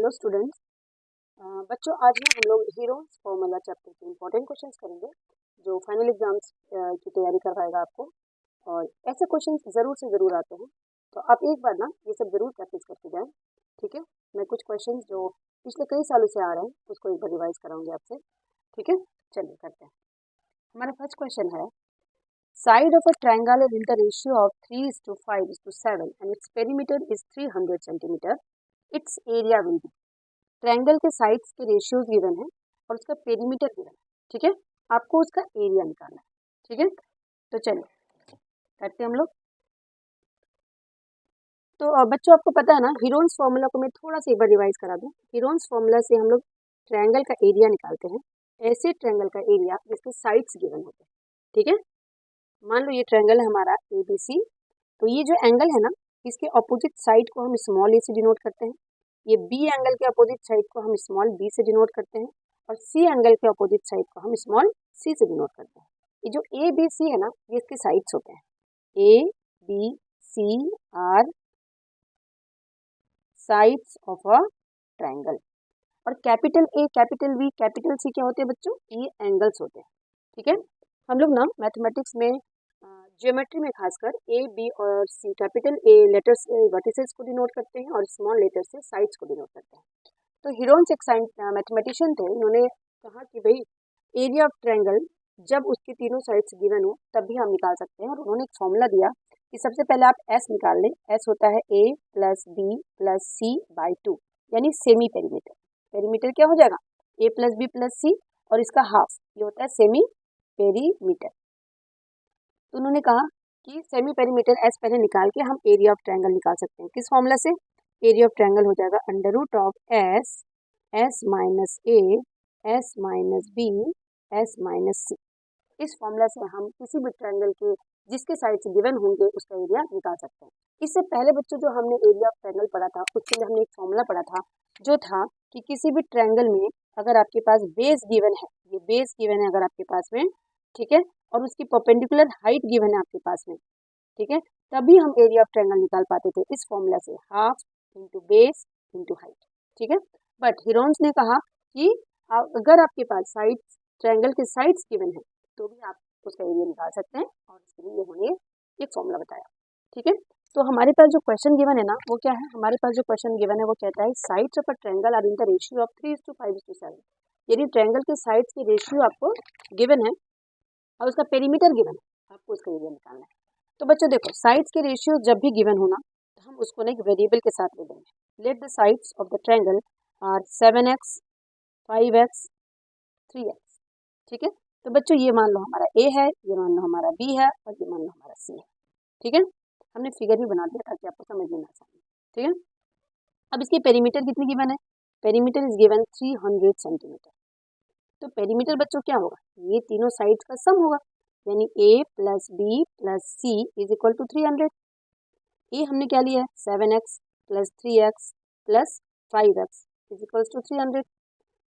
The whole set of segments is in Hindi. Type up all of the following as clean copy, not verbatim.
Hello students. बच्चों आज ना हम लोग हीरोज फॉर्मूला चैप्टर के इम्पोर्टेंट क्वेश्चंस करेंगे जो फाइनल एग्जाम्स की तैयारी करवाएगा आपको। और ऐसे क्वेश्चंस ज़रूर से ज़रूर आते हैं, तो आप एक बार ना ये सब ज़रूर प्रैक्टिस करके जाएं। ठीक है, मैं कुछ क्वेश्चंस जो पिछले कई सालों से आ रहे हैं उसको एक बार रिवाइज कराऊंगी आपसे। ठीक है, चलिए करते हैं। हमारा फर्स्ट क्वेश्चन है, side of a triangle with the ratio of 3:5:7 and its perimeter is 300 centimetre, it's area will be. Triangle के साइड्स के रेशियोज गिवन है और उसका पेरीमीटर गिवन है। ठीक है, आपको उसका एरिया निकालना है। ठीक है, तो चलिए करते हैं हम लोग। तो बच्चों आपको पता है ना, हीरोन्स फॉर्मूला को मैं थोड़ा सा एक बार रिवाइज करा दूं। हीरोन्स फॉर्मूला से हम लोग ट्रायंगल का एरिया निकालते हैं, ऐसे ट्रायंगल का एरिया जिसके साइड्स गिवन होते हैं। ठीक है, मान लो ये ट्रायंगल है हमारा ABC, तो ये जो एंगल है ना, इसके ऑपोजिट साइड को हम स्मॉल a से डिनोट करते हैं। ये B एंगल के अपोजिट साइड को हम स्मॉल b से डिनोट करते हैं और C एंगल के अपोजिट साइड को हम स्मॉल c से डिनोट करते हैं। ये जो ABC है ना, ये इसके साइड्स होते हैं। ABC are sides of a triangle. और capital A, capital B, capital C क्या होते हैं बच्चों? ये एंगल्स होते हैं। ठीक है, हम लोग ना मैथमेटिक्स में ज्योमेट्री में खासकर A, B और C, कैपिटल A लेटर्स से वर्टिसेस को डिनोट करते हैं और स्मॉल लेटर से साइड्स को डिनोट करते हैं। तो हीरोन्स एक मैथमेटिशियन थे, इन्होंने कहा कि भाई एरिया ऑफ ट्रायंगल जब उसके तीनों साइड्स गिवन हो तब भी हम निकाल सकते हैं। और उन्होंने एक फॉर्मूला दिया कि सबसे पहले आप S निकाल लें। S होता है A plus B plus C by 2, यानी सेमी पेरीमीटर। पेरीमीटर क्या हो जाएगा? A plus B plus C और इसका हाफ, ये होता है सेमी पेरीमीटर। तो उन्होंने कहा कि सेमी पेरीमीटर S पहले निकाल के हम एरिया ऑफ ट्रायंगल निकाल सकते हैं। किस फॉर्मूला से? एरिया ऑफ ट्रायंगल हो जाएगा under root of S minus A S minus B S minus C। इस फॉर्मूला से हम किसी भी ट्रायंगल के जिसके साइड्स गिवन होंगे उसका एरिया निकाल सकते हैं। इससे पहले बच्चों जो हमने एरिया ऑफ ट्रायंगल पढ़ा था उसके लिए हमने एक फॉर्मूला पढ़ा था, जो था कि किसी भी ट्रायंगल में अगर आपके पास बेस गिवन है, ये बेस गिवन है अगर आपके पास में, ठीक है, और उसकी परपेंडिकुलर हाइट गिवन है आपके पास में, ठीक है, तभी हम एरिया ऑफ ट्रायंगल निकाल पाते थे इस फॉर्मूला से, half into base into height. ठीक है, बट हीरोन्स ने कहा कि अगर आपके पास साइड्स, ट्रायंगल के साइड्स गिवन है तो भी आप उसका एरिया निकाल सकते हैं, और इसके लिए उन्होंने एक फॉर्मूला बताया। ठीक है, तो हमारे पास जो क्वेश्चन गिवन है ना, वो क्या है? हमारे पास जो क्वेश्चन गिवन है वो कहता है sides of a triangle are in the ratio of 3:5:7। यानी ट्रायंगल के साइड्स के रेशियो आपको गिवन है और उसका पेरीमीटर गिवन है, आपको उसका एरिया निकालना है। तो बच्चों देखो, साइड्स के रेशियो जब भी गिवन होना तो हम उसको ना एक वेरिएबल के साथ ले देंगे। Let the sides of the triangle are 7x 5x 3x। ठीक है, तो बच्चों ये मान लो हमारा A है, ये मान लो हमारा B है और ये मान लो हमारा C है। ठीक है, हमने फिगर भी बना दिया ताकि आपको समझ में ना आसानी। ठीक है, अब इसकी पेरीमीटर कितनी गिवन है? Perimeter is given 300 centimetre. तो पेरीमीटर बच्चों क्या होगा? ये तीनों साइड्स का सम होगा, यानी A plus B plus C is equal to 300। A हमने क्या लिया है? 7x plus 3x plus 5x is equal to 300।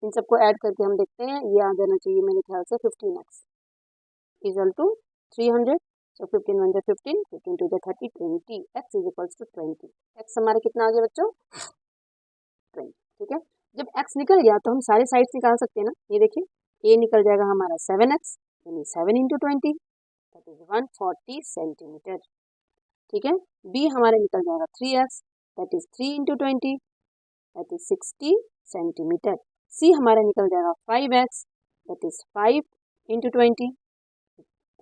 इन सबको ऐड करके हम देखते हैं, ये आ जाना चाहिए मेरे ख्याल से 15x equal to 300। So 15 1 15, 15 2 30, 20, x is equal to 20। x हमारा कितना आ गया बच्चों? 20। ठीक है, जब x निकल गया तो हम सारे साइड्स निकाल सकते हैं ना। ये देखिए, a निकल जाएगा हमारा 7x, यानी 7 इंटू 20 दैट इज 140 सेंटीमीटर। ठीक है, b हमारा निकल जाएगा 3x, that is 3 into 20 that is 60 centimetre. c हमारा निकल जाएगा 5x, that is 5 into 20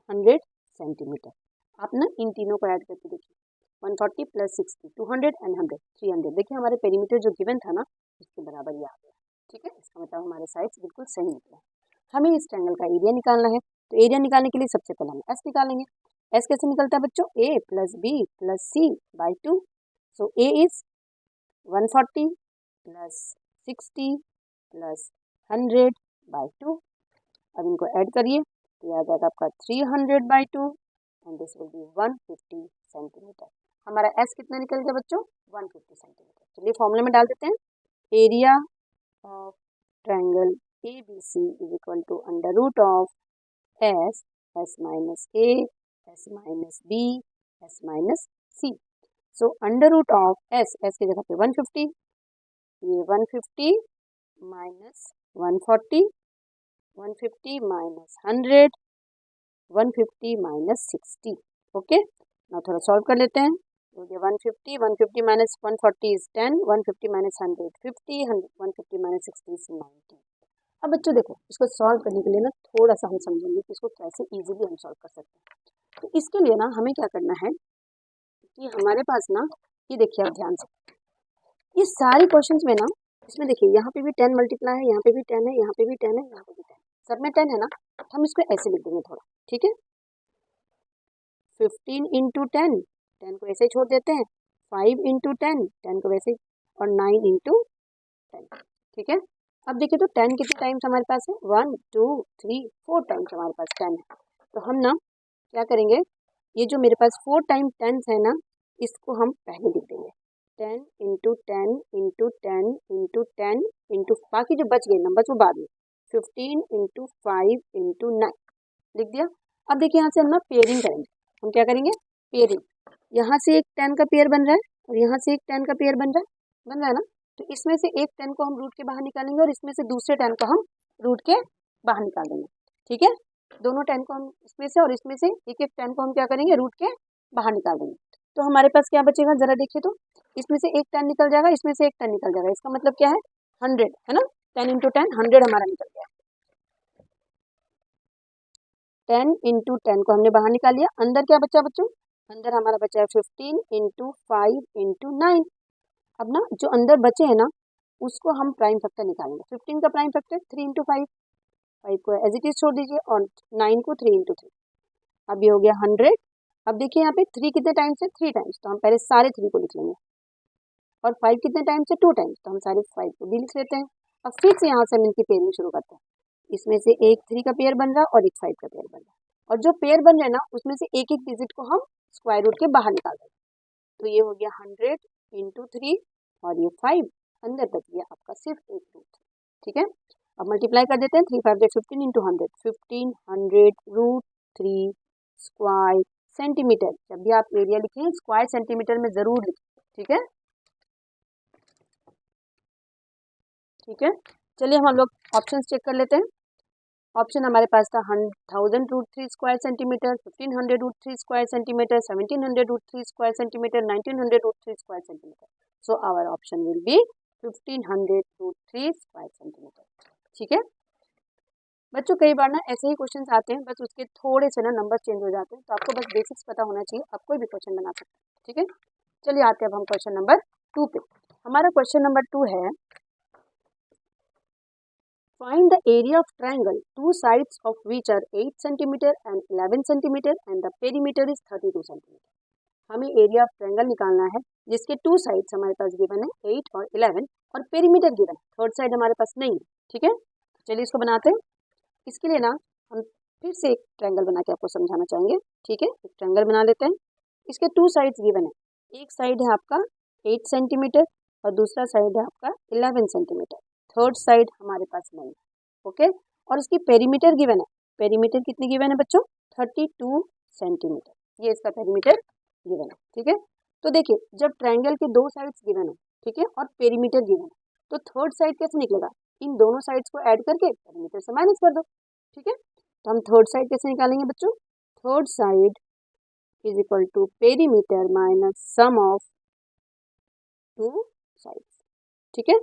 100 centimetre. आप ना इन तीनों को ऐड करके देखिए, 140 प्लस 60 200 एंड 100 300। देखिए हमारे पेरीमीटर जो गिवन था ना उसके बराबर ये आ गया। ठीक है, इसका मतलब हमारे साइड्स बिल्कुल सही निकले। हमें इस ट्रायंगल का एरिया निकालना है, तो एरिया निकालने के लिए सबसे पहले हम S निकालेंगे। S कैसे निकलता है बच्चों? A plus B plus C by 2। So A is 140 plus 60 plus 100 by 2। अब इनको ऐड करिए तो यह आ जाएगा आपका 300 by 2 and this will B 150 centimetre. हमारा S कितना निकल गया बच्चों? 150 सेंटीमीटर। चलिए फॉर्मूले में डाल देते हैं। Area of triangle ABC is equal to under root of S minus A S minus B S minus C। So under root of S की जगह पे 150 ये 150 माइनस 140, 150 माइनस 100, 150 माइनस 60। ओके, ना थोड़ा सॉल्व कर लेते हैं। तो ये 150, 150 minus 140 is 10, 150 minus 100 50, 150 minus 60 is 90। अब बच्चों देखो, इसको सॉल्व करने के लिए ना थोड़ा सा हम समझेंगे कि इसको कैसे इजीली हम सॉल्व कर सकते हैं। तो इसके लिए ना हमें क्या करना है कि हमारे पास ना, ये देखिए आप ध्यान से, ये सारे क्वेश्चंस में ना, इसमें देखिए यहाँ पे भी 10 मल्टीप्लाई है, यहाँ पे भी 10 है, यहाँ पे भी 10 है, यहाँ पे भी 10, सब में 10 है ना, तो हम इसको ऐसे लिख देंगे थोड़ा, ठीक है। 15 इंटू 10, 10 को ऐसे छोड़ देते हैं, 5 इंटू 10, 10 को वैसे, और 9 इंटू 10, ठीक है। अब देखिए तो 10 कितने टाइम्स हमारे पास है, 1 2 3 4 टाइम्स हमारे पास 10 है। तो हम ना क्या करेंगे, ये जो मेरे पास 4 टाइम 10 है ना, इसको हम पहले लिख देंगे, 10 इंटू 10 इंटू 10 इंटू 10 इंटू, बाकी जो बच गए नंबर वो बाद में, 15 इंटू 5 इंटू 9 लिख दिया। अब देखिए यहाँ से हम ना पेयरिंग करेंगे, हम क्या करेंगे, पेयरिंग, यहाँ से एक 10 का पेयर बन रहा है और यहाँ से एक 10 का पेयर बन रहा है ना, तो इसमें से एक 10 को हम रूट के बाहर निकालेंगे और इसमें से दूसरे 10 को हम रूट के बाहर निकाल देंगे, ठीक है। दोनों 10 को हम इसमें से और इसमें से एक एक 10 को हम क्या करेंगे, रूट के बाहर निकाल देंगे। तो हमारे पास क्या बचेगा, जरा देखिए तो, इसमें से एक 10 निकल जाएगा, इसमें से एक 10 निकल जाएगा, इसका मतलब क्या है, 100 है ना, 10 इंटू 10 100 हमारा निकल गया। 10 इंटू 10 को हमने बाहर निकाल लिया, अंदर क्या बचा बच्चों, अंदर हमारा बचा है 15 इंटू 5 इंटू 9। अब ना जो अंदर बचे हैं ना, उसको हम प्राइम फैक्टर निकालेंगे। 15 का प्राइम फैक्टर 3 इंटू 5, 5 को एज इट इज छोड़ दीजिए और 9 को 3 इंटू 3, अब ये हो गया 100। अब देखिए यहाँ पे 3 कितने टाइम्स है, 3 टाइम्स, तो हम पहले सारे 3 को लिख लेंगे, और 5 कितने टाइम्स है, 2 टाइम्स, तो हम सारे 5 को भी लिख लेते हैं। अब फिर से यहाँ से हम इनकी पेयरिंग शुरू करते हैं, इसमें से एक 3 का पेयर बन रहा है और एक 5 का पेयर बन रहा है, और जो पेयर बन रहा है ना, उसमें से एक एक डिजिट को हम स्क्वायर रूट के बाहर निकाल देंगे। तो ये हो गया 100 इंटू 3 और ये 5, अंदर बच गया आपका सिर्फ एक रूट, ठीक है। अब मल्टीप्लाई कर देते हैं, 3 5 15 इंटू 100, 1500 रूट 3 स्क्वायर सेंटीमीटर। जब भी आप एरिया लिखें स्क्वायर सेंटीमीटर में जरूर लिखें, ठीक है, ठीक है। चलिए हम लोग ऑप्शन चेक कर लेते हैं। ऑप्शन हमारे पास था 1000 root 3 square centimetre, 1500 root 3 square centimetre, 1700 root 3 square centimetre, 1900 root 3 square centimetre. So our option will be 1500 root 3 square centimetre, ठीक है। बच्चों कई बार ना ऐसे ही क्वेश्चंस आते हैं, बस उसके थोड़े से ना नंबर चेंज हो जाते हैं, तो आपको बस बेसिक्स पता होना चाहिए, आप कोई भी क्वेश्चन बना सकते हैं, ठीक है। चलिए आते हैं अब हम क्वेश्चन नंबर 2 पे। हमारा क्वेश्चन नंबर 2 है, find the area of triangle, two sides of which are 8 cm and 11 cm and the perimeter is 32 cm। हमें एरिया ऑफ ट्रायंगल निकालना है जिसके टू साइड्स हमारे पास गिवन है 8 और 11 और पेरीमीटर गिवन है, थर्ड साइड हमारे पास नहीं है, ठीक है। चलिए इसको बनाते हैं। इसके लिए ना हम फिर से एक ट्रायंगल बना के आपको समझाना चाहेंगे, ठीक है। एक ट्रायंगल बना लेते हैं, इसके टू साइड्स गिवन है, एक साइड है आपका 8 सेंटीमीटर और दूसरा साइड है आपका 11 सेंटीमीटर, थर्ड साइड हमारे पास नहीं है, ओके। और इसकी पेरीमीटर गिवन है, पेरीमीटर कितनी गिवन है बच्चों, 32 सेंटीमीटर, ये इसका पेरीमीटर गिवन है, ठीक है। तो देखिए जब ट्रायंगल के दो साइड्स गिवन है, ठीक है, और पेरीमीटर गिवन है, तो थर्ड साइड कैसे निकलेगा, इन दोनों साइड्स को ऐड करके पेरीमीटर से माइनस कर दो, ठीक है। तो हम थर्ड साइड कैसे निकालेंगे बच्चों, third side is equal to perimeter minus sum of two sides, ठीक है।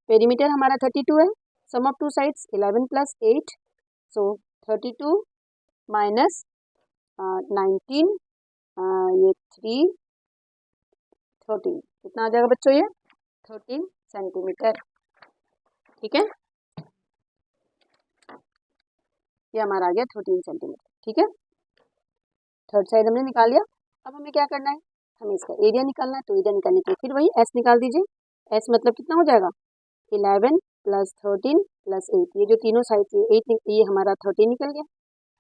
पेरीमीटर हमारा 32 है, sum of two sides 11 plus 8, so 32 minus 19, ये 3 13, कितना आ जाएगा बच्चों, ये 13 सेंटीमीटर, ठीक है। ये हमारा आ गया 13 सेंटीमीटर, ठीक है। थर्ड साइड हमने निकाल लिया। अब हमें क्या करना है, हमें इसका एरिया निकालना है, तो एरिया निकालने के लिए फिर वही एस निकाल दीजिए। एस मतलब कितना हो जाएगा, 11 प्लस 13 प्लस 8, ये जो तीनों साइड ये 8, ये हमारा 13 निकल गया,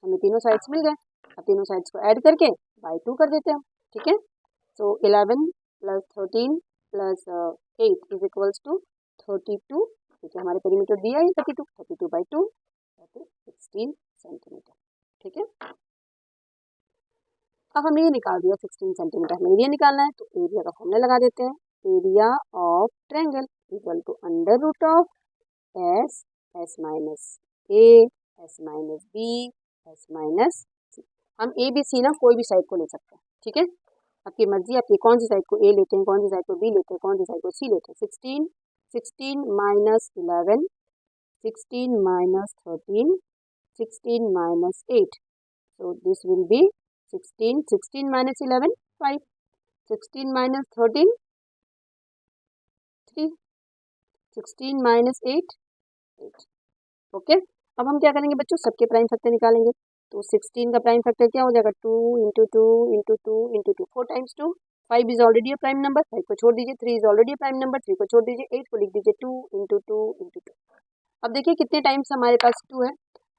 हमें तीनों साइड्स मिल गए। अब तीनों साइड्स को ऐड करके बाई 2 कर देते हैं, ठीक है। So 11 plus 13 plus 8 is equals to 32, क्योंकि हमारे पेरीमीटर दिया है 32 बाई 2 16 सेंटीमीटर, ठीक है। अब हमने ये निकाल दिया 16 सेंटीमीटर, हमें एरिया निकालना है, तो एरिया का फॉर्मूला लगा देते हैं, area of triangle equal to under root of S, S minus A, S minus B, S minus C. हम ए बी सी ना कोई भी साइड को ले सकते हैं, ठीक है, आपकी मर्जी, आपकी कौन सी साइड को ए लेते हैं, कौन सी साइड को बी लेते हैं, कौन सी साइड को सी लेते हैं। 16 minus 11, 16 minus 13, 16 minus 8, so this will be 16 minus 11 5, 16 minus 13 3, 16 minus 8 8। Okay, अब हम क्या करेंगे बच्चों, सबके प्राइम फैक्टर निकालेंगे। तो 16 का प्राइम फैक्टर क्या हो जाएगा, 2 into two into two into two, 4 times 2। 5 is already a prime number, 5 को छोड़ दीजिए। 3 is already a prime number, 3 को छोड़ दीजिए। 8 को लिख दीजिए 2 इंटू टू इंटू टू। अब देखिए कितने टाइम्स हमारे पास 2 है,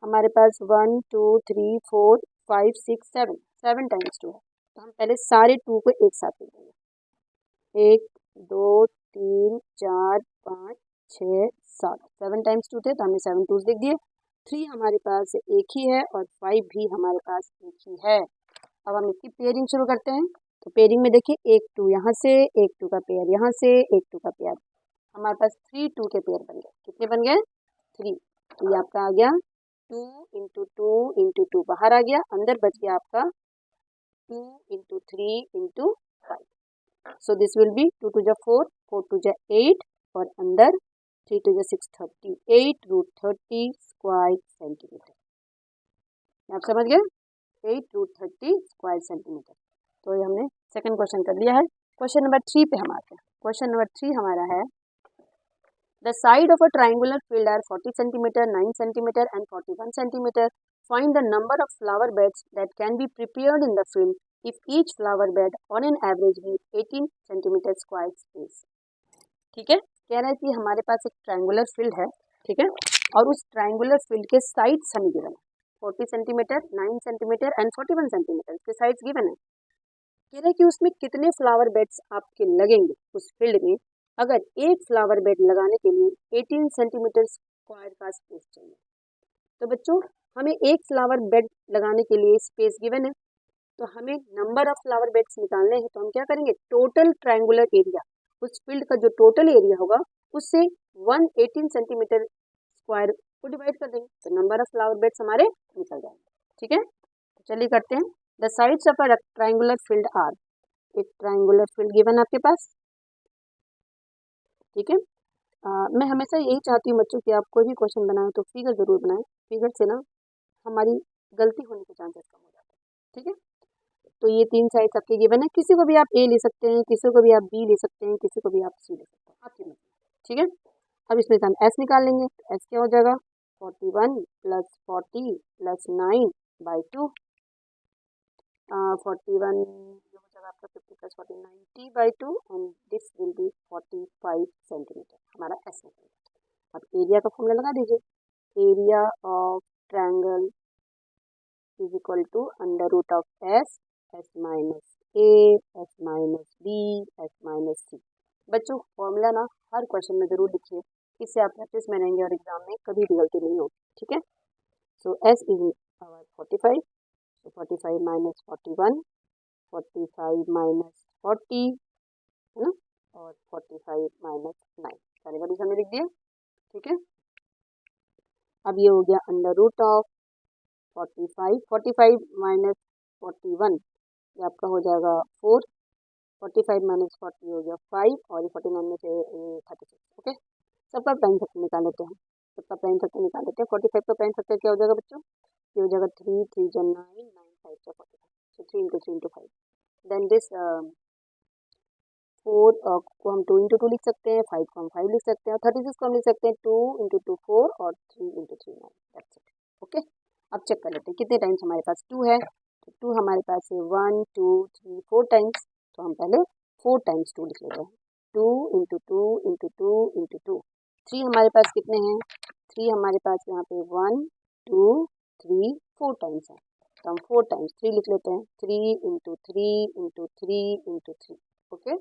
हमारे पास 1 2 3 4 5 6 7, 7 टाइम्स 2 है। तो हम पहले सारे 2 को एक साथ लिख देंगे, 1 2 3 4 5 6 7, 7 टाइम्स 2 थे तो हमने 7 2 लिख दिए। 3 हमारे पास एक ही है और 5 भी हमारे पास एक ही है। अब हम इसकी पेयरिंग शुरू करते हैं। तो पेयरिंग में देखिए, एक 2 यहाँ से, एक 2 का पेयर यहाँ से, एक 2 का पेयर, हमारे पास 3 2 के पेयर बन गए। कितने बन गए, 3। तो ये आपका आ गया 2 इंटू टू इंटू टू, बाहर आ गया, अंदर बच गया आपका 2 into three into 5। So this will B 2 2 जा 4, 4 2 जा 8 और अंदर 3 2 जा 6, 38 रूट 30 स्क्वायर सेंटीमीटर। आप समझ गए, 8 रूट 30 स्क्वायर सेंटीमीटर। तो ये हमने सेकंड क्वेश्चन कर लिया है। क्वेश्चन नंबर 3 पे हम आते हैं। क्वेश्चन नंबर 3 हमारा है, the side of a triangular field are 40 cm, 9 cm and 41 cm. Find the number of flower beds that can be prepared in the field if each flower bed on an average needs 18 cm square space. ठीक है, कह रहा है कि हमारे पास एक ट्रायंगुलर फील्ड है, ठीक है, और उस ट्रायंगुलर फील्ड के साइड्स हमें गिवन है, 40 सेंटीमीटर, 9 सेंटीमीटर एंड 41 सेंटीमीटर के साइड्स गिवन है। कह रहा है कि उसमें कितने फ्लावर बेड्स आपके लगेंगे उस फील्ड में अगर एक फ्लावर बेड लगाने के लिए 18 सेंटीमीटर स्क्वायर का स्पेस चाहिए। तो बच्चों हमें एक फ्लावर बेड लगाने के लिए स्पेस गिवन है, तो हमें नंबर ऑफ फ्लावर बेड्स निकालने हैं। तो हम क्या करेंगे, टोटल ट्रायंगुलर एरिया, उस फील्ड का जो टोटल एरिया होगा उससे 118 सेंटीमीटर स्क्वायर को डिवाइड कर देंगे, तो नंबर ऑफ फ्लावर बेड्स हमारे निकल जाएंगे। ठीक है, तो चलिए करते हैं। The sides of a triangular field are, एक ट्रायंगुलर फील्ड गिवन आपके पास, ठीक है। मैं हमेशा यही चाहती हूँ बच्चों कि आप कोई भी क्वेश्चन बनाएं तो फिगर ज़रूर बनाएं, फिगर से ना हमारी गलती होने के चांसेस कम हो जाते हैं। ठीक है, तो ये 3 साइड्स आपके गिवन है, किसी को भी आप ए ले सकते हैं, किसी को भी आप बी ले सकते हैं, किसी को भी आप सी ले सकते हैं, आपकी मर्जी। ठीक है, अब इसमें से हम एस निकाल लेंगे। तो एस क्या हो जाएगा, 41 प्लस 40 प्लस 9 बाई 2, 41 जो हो जाएगा आपका 50 plus 40 90 by 2 and this will be 45 centimetre, हमारा एस निकल गया। अब एरिया का फॉर्मूला लगा दीजिए, area of triangle is equal to under root of S, S minus A, S minus B, S minus C. बच्चों फॉर्मूला ना हर क्वेश्चन में ज़रूर लिखिए, इससे आप प्रैक्टिस में रहेंगे और एग्जाम में कभी भी गलती नहीं होगी। ठीक है, सो एस इज आवर 45, तो 45 माइनस 41, 45 माइनस 40 है ना, और 45 माइनस 9, सारे वैल्यूज हमने लिख दिए। ठीक है, अब ये हो गया अंडर रूट ऑफ 45, 45 माइनस 41 ये आपका हो जाएगा 4, 45 माइनस 40 हो गया 5 और ये 49 में से 36। ओके, सबका प्राइम फैक्टर निकाल लेते हैं, सबका प्राइम फैक्टर निकाल लेते हैं। 45 का प्राइम फैक्टर क्या हो जाएगा बच्चों, ये हो जाएगा 3 3 जा 9 9 5 जा 45, सो 3 इंटू 3 इंटू 5, देन दिस 4 को हम 2 इंटू 2 लिख सकते हैं, 5 को हम 5 लिख सकते हैं और 36 को हम लिख सकते हैं 2 इंटू 2 4 और 3 इंटू 3 9, दैट्स इट। ओके, अब चेक कर लेते हैं कितने टाइम्स हमारे पास 2 है। तो 2 हमारे पास है 1 2 3 4 टाइम्स, तो हम पहले 4 टाइम्स 2 लिख लेते हैं, 2 into two into two into two. 3 हमारे पास कितने हैं, 3 हमारे पास यहाँ पे 1 2 3 4 टाइम्स है, तो हम 4 टाइम्स 3 लिख लेते हैं, 3 into three into three into three. Okay,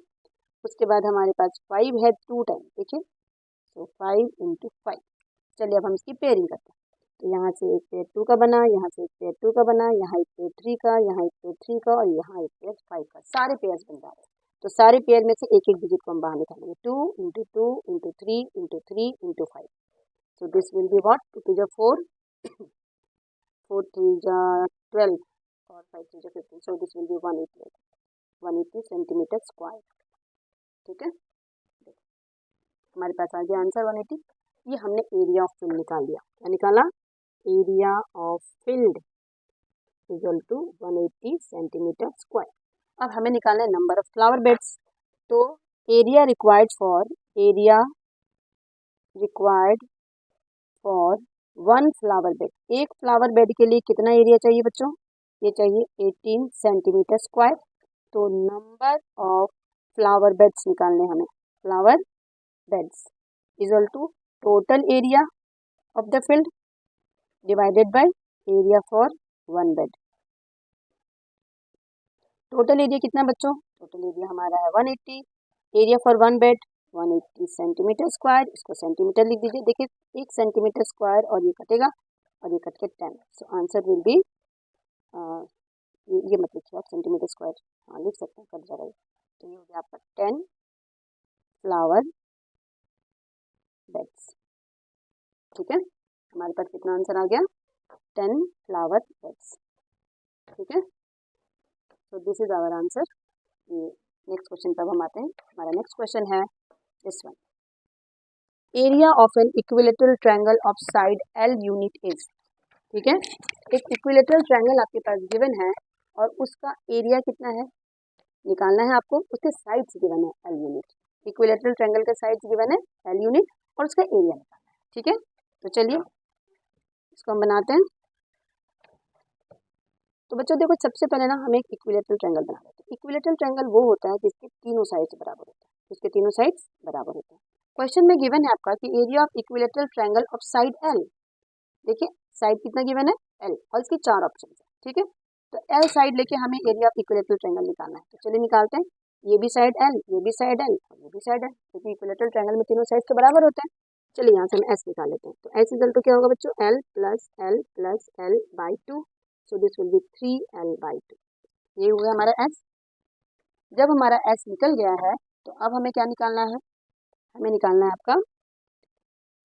उसके बाद हमारे पास 5 है 2 टाइम, देखिए, तो 5 इंटू 5। चलिए अब हम इसकी पेयरिंग करते हैं। तो यहाँ से एक पेयर 2 का बना, यहाँ से एक पेयर 2 का बना, यहाँ एक पेयर 3 का, यहाँ एक पेयर 3 का और यहाँ एक पेयर 5 का, सारे पेयर्स बन जा रहे हैं। तो सारे पेयर में से एक एक डिजिट को हम बाहर निकालेंगे, 2 into 2 into 3 into 3 into 5. So this will be what, 2 two जा 4, 4 3 जा 12 और 5 3 जा 15. सो this will B 180 centimetre square. ठीक है, हमारे पास आ गया आंसर 180. ये हमने एरिया ऑफ फील्ड निकाल लिया. क्या निकाला? Area of field equal to 180 centimetre square. अब हमें निकालना है नंबर ऑफ फ्लावर बेड्स. तो area required for 1 flower bed. एक फ्लावर बेड के लिए कितना एरिया चाहिए बच्चों? ये चाहिए 18 सेंटीमीटर स्क्वायर. तो नंबर ऑफ फ्लावर बेड्स निकालने हमें. Flower beds equal to total area of the field divided by area for 1 bed. Total area कितना बच्चों? टोटल एरिया हमारा है 180. Area for 1 bed 180 centimetre square. इसको सेंटीमीटर लिख दीजिए. देखिए 1 सेंटीमीटर स्क्वायर और ये कटेगा और ये कट के 10. सो आंसर विल बी, ये मत लिखिए आप सेंटीमीटर स्क्वायर, हाँ लिख सकते हैं, कट जाएगा. तो ये हो गया आपका 10 फ्लावर बेड्स. ठीक है, हमारे पास कितना आंसर आ गया? 10 फ्लावर बेड्स. ठीक है, तो दिस इज आवर आंसर. ये नेक्स्ट क्वेश्चन पर हम आते हैं. हमारा नेक्स्ट क्वेश्चन है this one. Area of an equilateral triangle of side L unit is. ठीक है, एक इक्विलेटरल ट्रायंगल आपके पास गिवन है और उसका एरिया कितना है निकालना है आपको. उसके साइड्स गिवन है L यूनिट. इक्विलेटरल ट्रायंगल के साइड्स गिवन है L यूनिट और उसका एरिया निकालना है. ठीक है, तो चलिए इसको हम बनाते हैं. तो बच्चों देखो, सबसे पहले ना हम एक इक्विलेटरल ट्रायंगल बना लेते हैं. इक्विलेटरल ट्रायंगल वो होता है जिसके तीनों साइड्स बराबर होते हैं. जिसके तीनों साइड्स बराबर होते हैं. क्वेश्चन में गिवन है आपका कि area of equilateral triangle of side L. देखिए साइड कितना गिवन है? L, और इसके 4 ऑप्शन है. ठीक है, तो L साइड लेके हमें एरिया ऑफ इक्विलेटरल ट्रायंगल निकालना है. तो चलिए निकालते हैं. ये भी साइड L, ये भी साइड L और ये भी साइड L, क्योंकि इक्विलेटरल ट्रायंगल में तीनों साइड्स तो बराबर होते हैं. चलिए यहाँ से हम S निकाल लेते हैं. तो S इक्वल टू क्या होगा बच्चों? L plus L by 2. So this will B 3L by 2. ये हुआ हमारा S. जब हमारा S निकल गया है तो अब हमें क्या निकालना है? हमें निकालना है आपका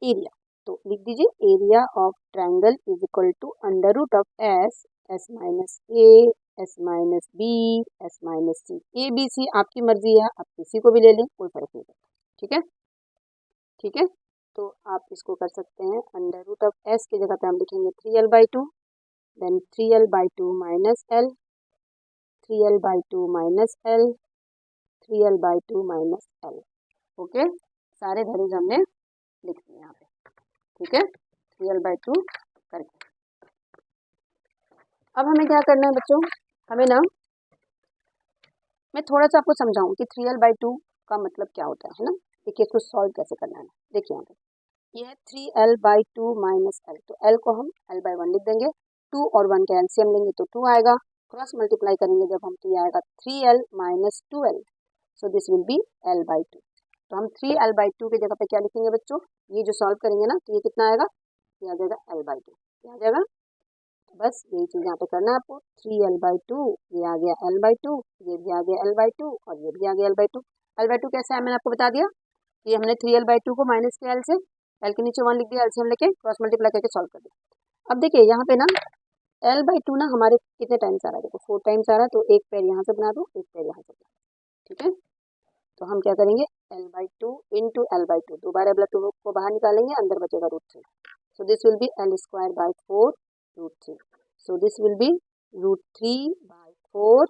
एरिया. तो लिख दीजिए area of triangle is equal to under root of S minus A, S minus B, S minus C. A B C आपकी मर्जी है, आप किसी को भी ले लें, कोई फर्क नहीं पड़ता. ठीक है, ठीक है, तो आप इसको कर सकते हैं. अंडर रूट ऑफ S की जगह पे हम लिखेंगे 3L by 2, then 3L by 2 minus L, 3L by 2 minus L, 3L by 2 minus L. Okay, सारे वैल्यूज हमने लिख दिए यहाँ पे. ठीक है, 3L बाई 2 करके. अब हमें क्या करना है बच्चों? हमें ना, मैं थोड़ा सा आपको समझाऊं कि 3L बाई 2 का मतलब क्या होता है ना. देखिए इसको सॉल्व कैसे करना है. देखिए यहाँ पे ये है 3L बाई 2 माइनस L. तो L को हम L बाई 1 लिख देंगे. 2 और 1 के एलसीएम लेंगे तो 2 आएगा. क्रॉस मल्टीप्लाई करेंगे जब हम तो ये आएगा 3L minus 2L. So this will be L by 2. तो हम 3L बाई 2 की जगह पे क्या लिखेंगे बच्चों? ये जो सॉल्व करेंगे ना तो ये कितना आएगा? ये आ जाएगा L बाई 2. क्या आ जाएगा? बस यही चीज़ यहाँ पे करना है आपको. 3L बाई 2, ये आ गया L बाई 2, ये भी आ गया L बाई 2 और ये भी आ गया L बाई 2. L बाई 2 कैसे है मैंने आपको बता दिया कि हमने 3L बाई 2 को माइनस किया L से, L के नीचे 1 लिख दिया, एलसीएम लेके क्रॉस मल्टीप्लाई करके सॉल्व कर दिया. अब देखिए यहाँ पे ना L बाई 2 ना हमारे कितने टाइम्स आ रहा है? देखो 4 टाइम्स आ रहा है. तो एक पैर यहाँ से बना दो, एक पैर यहाँ से बना दो. ठीक है, तो हम क्या करेंगे? L by 2 into L by 2, दोबारा L 2 को बाहर निकालेंगे, अंदर बचेगा root 3. So this will be L square by 4 root 3. So this will be root 3 by 4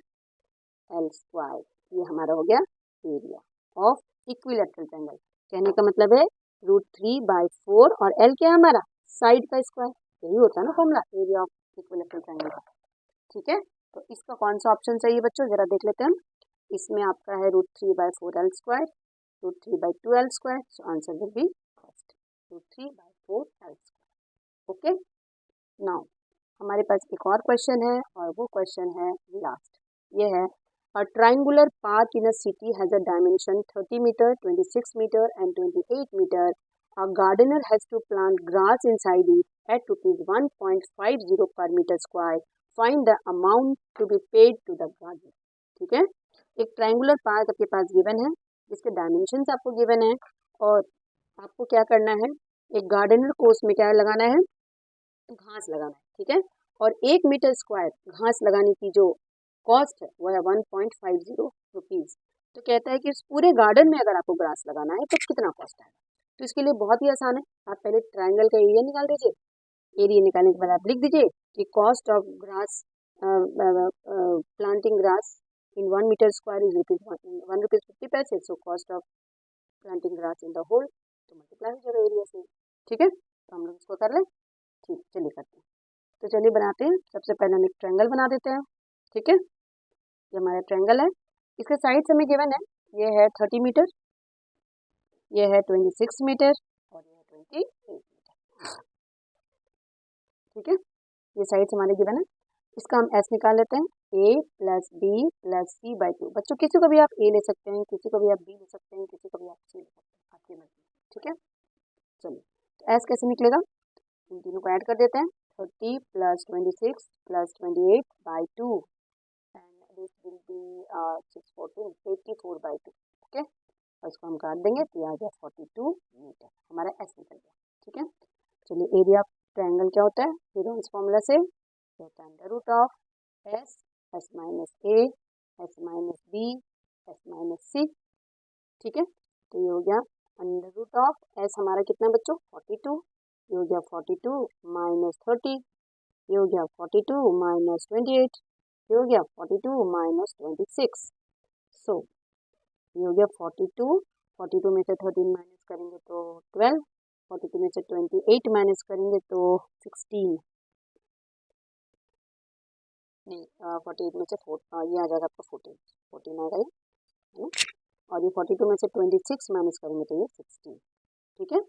L square. ये हमारा हो गया एरिया ऑफ इक्विलेटरल ट्रायंगल. कहने का मतलब है रूट 3 बाई 4 और L क्या है हमारा? साइड का स्क्वायर. यही होता है ना formula area of equilateral triangle का. ठीक है, तो इसका कौन सा ऑप्शन सही है बच्चों? जरा देख लेते हैं हम. इसमें आपका है root 3 by 4 L square, root 3 by 2 L square. So answer will be first, root 3 by 4 L square. Okay, now हमारे पास एक और क्वेश्चन है और वो क्वेश्चन है लास्ट. ये है a triangular park in a city has a dimension 30 metre, 26 metre and 28 metre. A gardener has to plant grass inside it at ₹1.50 per meter square. Find the amount to be paid to the gardener. ठीक है, एक ट्राइंगुलर पार्ट आपके पास गिवन है जिसके डायमेंशंस आपको गिवन है, और आपको क्या करना है, एक गार्डनर को उसमें क्या लगाना है, घास लगाना है, ठीक है। और 1 मीटर स्क्वायर घास लगाने की जो कॉस्ट है वो है 1.50 रुपीज़। तो कहता है कि इस पूरे गार्डन में अगर आपको ग्रास लगाना है तो कितना कॉस्ट आएगा। तो इसके लिए बहुत ही आसान है, आप पहले ट्राइंगल का एरिया निकाल दीजिए। एरिया निकालने के बाद आप लिख दीजिए कि cost of grass planting grass in 1 metre square is ₹1.50। So cost of planting grass in the whole, तो मल्टीप्लाई हो जाएगा एरिया से, ठीक है। तो हम लोग इसको कर लें, ठीक, चलिए करते हैं। तो चलिए बनाते हैं। सबसे पहले हम एक ट्रायंगल बना देते हैं, ठीक है। ये हमारा ट्रायंगल है, इसके साइड्स हमें गिवन है, ये है 30 मीटर, ये है 26 मीटर और ये है 28 मीटर, ठीक है। ये साइड्स हमारे गिवन है, इसका हम एस निकाल लेते हैं, a + b + c/2। बच्चों किसी को भी आप a ले सकते हैं, किसी को भी आप b ले सकते हैं, किसी को भी आप c ले सकते हैं, आपकी मर्जी, ठीक है। चलिए, तो एस कैसे निकलेगा, इन तीनों को ऐड कर देते हैं, 30 + 26 + 28/2 and this will B 614 84/2, okay. और इसको हम काट देंगे तो ये आ गया 42 मीटर, हमारा एस निकल गया, ठीक है। चलिए, एरिया ट्रायंगल क्या होता है, हीरोन्स फॉर्मूला से होता है √of S, S minus A, S minus B, S minus C, ठीक है। तो ये हो गया √ऑफ एस हमारा कितना बच्चों 42, ये हो गया 42 - 30, ये हो गया 42 - 28, ये हो गया 42 - 26। सो ये हो गया 42 में से 13 माइनस करेंगे तो 12, 42 में से 28 माइनस करेंगे तो 16, नहीं 48 में से ये आ जाएगा आपका 14 आएगा ये, है ना। और ये 42 में से 26 माइनस करेंगे तो ये 16, ठीक है।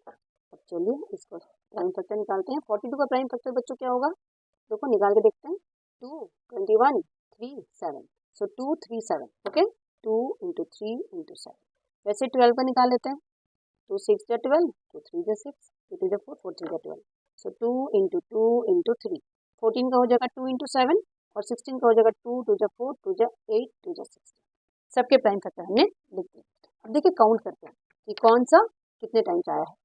अब चलिए इसको प्राइम फैक्टर निकालते हैं। 42 का प्राइम फैक्टर बच्चों क्या होगा, देखो निकाल के देखते हैं, 2, 21, 3, 7, सो 2, 3, 7, ओके। 2 × 3 × 7, वैसे 12 का निकाल लेते हैं, 2 6 × 12, 2 3 × 6, 2 2 × 4, 4 3 × 12, सो 2 × 2 × 3, 14 का हो जाएगा 2 × 7 और 16 का हो जाएगा 2 2 4, 2 8, 2 16। सबके प्राइम फैक्टर हमने लिख दिए। अब देखिए काउंट करते हैं कि कौन सा कितने टाइम्स आया है।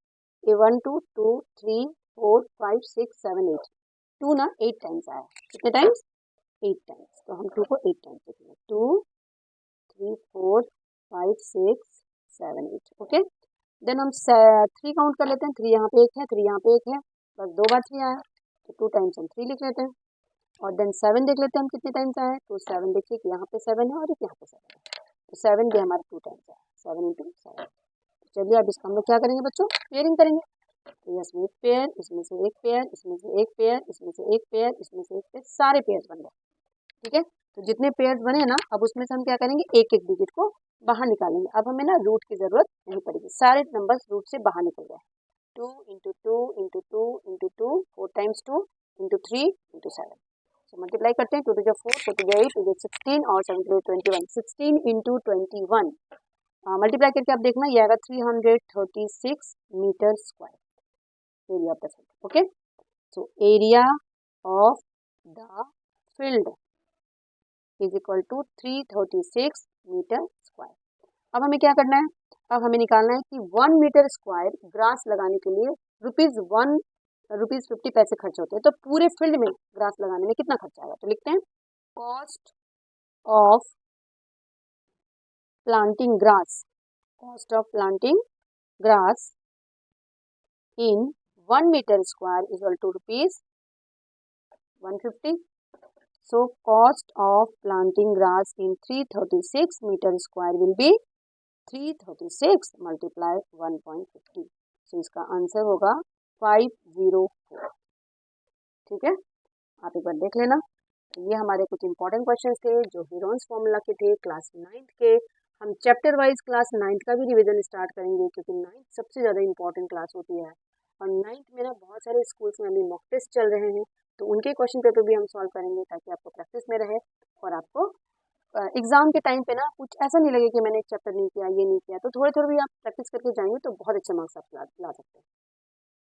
ये 1 2 2 3 4 5 6 7 8, 2 ना 8 टाइम्स आया है। कितने टाइम्स, 8 टाइम्स। तो हम 2 को 8 टाइम्स लिखेंगे, 2 3 4 5 6 7 8, ओके। देन हम 3 काउंट कर लेते हैं, 3 यहाँ पे एक है, 3 यहाँ पे एक है, बस 2 बार 3 आया, तो 2 टाइम्स हम 3 लिख लेते हैं। और देन 7 देख लेते हैं हम कितने टाइम्स आया है, तो 7 देखिए कि यहाँ पे 7 है और एक यहाँ पे 7 है, तो 7 भी हमारे 2 टाइम्स आया, 7 × 7। चलिए अब इसका हम लोग क्या करेंगे बच्चों, पेयरिंग करेंगे। तो इसमें एक पेयर, इसमें से एक पेयर, इसमें से एक पेयर, इसमें से एक पेयर, इसमें से एक पेयर, सारे पेयर्स बन गए, ठीक है। तो जितने पेयर्स बने हैं ना, अब उसमें से हम क्या करेंगे, एक एक डिजिट को बाहर निकालेंगे। अब हमें ना रूट की जरूरत नहीं पड़ेगी, सारे नंबर्स रूट से बाहर निकल गए। 2 × 2 × 2 × 2, 4 टाइम्स 2 × 3 × 7, तो मल्टीप्लाई करते हैं, 2 2 4, 4 2 8, 2 16 और 7 2 21, 16 × 21 मल्टीप्लाई करके आप देखना, ये आएगा 336 metre square area of the field, okay. So area of the field is equal to 336 metre square. अब हमें क्या करना है, अब हमें निकालना है कि 1 मीटर स्क्वायर ग्रास लगाने के लिए ₹50 खर्च होते हैं, तो पूरे फील्ड में ग्रास लगाने में कितना खर्च आएगा। तो लिखते हैं, cost of planting grass, cost of planting grass in 1 meter square is equal to ₹150. So cost of planting grass in 336 meter square will be 336 multiply 1.50. So इसका आंसर होगा 504, ठीक है। आप एक बार देख लेना। ये हमारे कुछ इंपॉर्टेंट क्वेश्चंस थे जो हीरोन्स फॉर्मूला के थे क्लास 9th के। हम चैप्टर वाइज क्लास 9th का भी रिवीजन स्टार्ट करेंगे, क्योंकि 9th सबसे ज़्यादा इंपॉर्टेंट क्लास होती है। और 9th में ना बहुत सारे स्कूल्स में अभी मॉक टेस्ट चल रहे हैं, तो उनके क्वेश्चन पेपर भी हम सॉल्व करेंगे ताकि आपको प्रैक्टिस में रहे और आपको एग्जाम के टाइम पे ना कुछ ऐसा नहीं लगे कि मैंने एक चैप्टर नहीं किया, ये नहीं किया। तो थोड़े थोड़े भी आप प्रैक्टिस करके जाएंगे तो बहुत अच्छे मार्क्स आप ला सकते हैं।